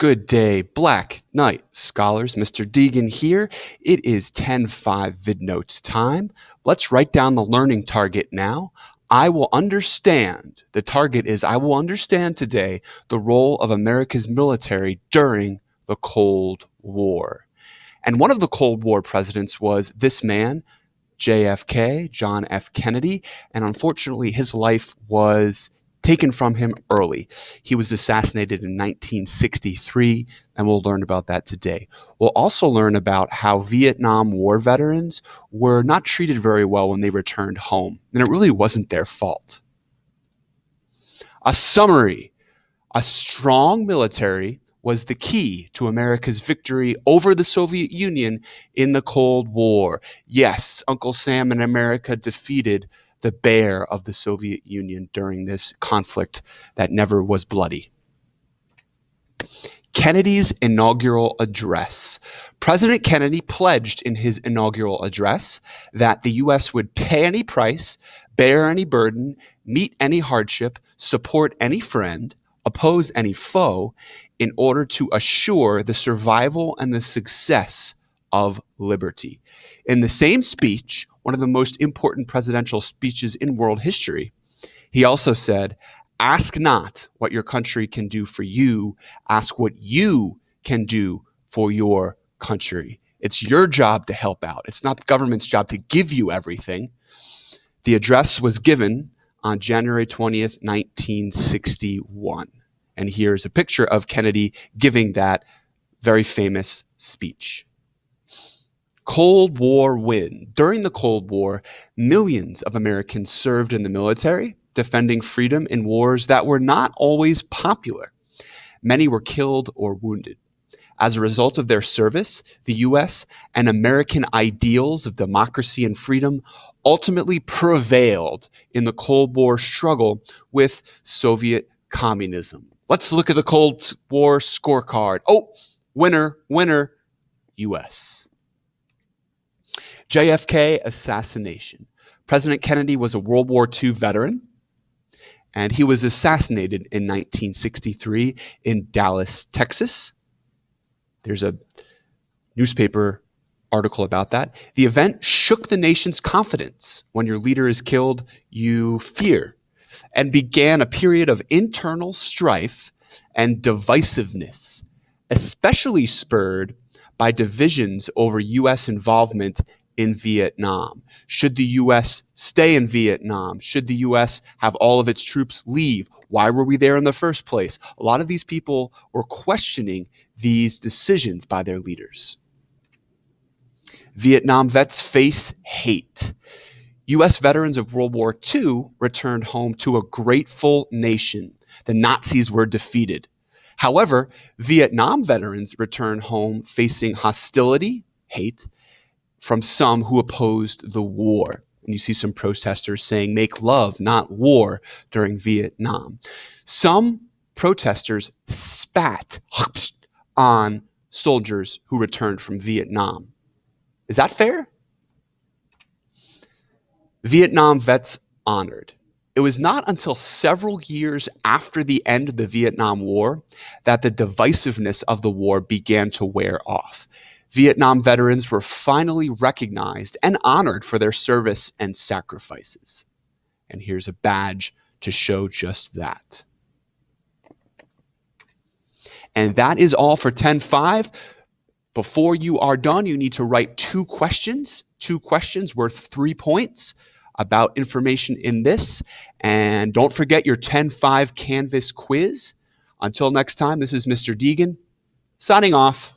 Good day, Black Knight scholars. Mr. Deegan here. It is 10:05 VidNotes time. Let's write down the learning target now. I will understand today the role of America's military during the Cold War. And one of the Cold War presidents was this man, JFK, John F. Kennedy, and unfortunately his life was taken from him early. He was assassinated in 1963, and we'll learn about that today. We'll also learn about how Vietnam War veterans were not treated very well when they returned home, and it really wasn't their fault. A summary: a strong military was the key to America's victory over the Soviet Union in the Cold War. Yes, Uncle Sam and America defeated the bear of the Soviet Union during this conflict that never was bloody. Kennedy's inaugural address. President Kennedy pledged in his inaugural address that the U.S. would pay any price, bear any burden, meet any hardship, support any friend, oppose any foe, in order to assure the survival and the success of liberty. In the same speech, one of the most important presidential speeches in world history, he also said, "Ask not what your country can do for you, ask what you can do for your country." It's your job to help out. It's not the government's job to give you everything. The address was given on January 20th, 1961. And here's a picture of Kennedy giving that very famous speech. Cold War win. During the Cold War, millions of Americans served in the military, defending freedom in wars that were not always popular. Many were killed or wounded. As a result of their service, the U.S. and American ideals of democracy and freedom ultimately prevailed in the Cold War struggle with Soviet communism. Let's look at the Cold War scorecard. Oh, winner, U.S. JFK Assassination. President Kennedy was a World War II veteran, and he was assassinated in 1963 in Dallas, Texas. There's a newspaper article about that. The event shook the nation's confidence. When your leader is killed, you fear, and began a period of internal strife and divisiveness, especially spurred by divisions over U.S. involvement in Vietnam. Should the U.S. stay in Vietnam? Should the U.S. have all of its troops leave? Why were we there in the first place? A lot of these people were questioning these decisions by their leaders. Vietnam vets face hate. U.S. veterans of World War II returned home to a grateful nation. The Nazis were defeated. However, Vietnam veterans returned home facing hostility, hate, from some who opposed the war. And you see some protesters saying, "Make love, not war," during Vietnam. Some protesters spat on soldiers who returned from Vietnam. Is that fair? Vietnam vets honored. It was not until several years after the end of the Vietnam War that the divisiveness of the war began to wear off. Vietnam veterans were finally recognized and honored for their service and sacrifices. And here's a badge to show just that. And that is all for 10.5. Before you are done, you need to write two questions worth 3 points about information in this. And don't forget your 10.5 Canvas quiz. Until next time, this is Mr. Deegan signing off.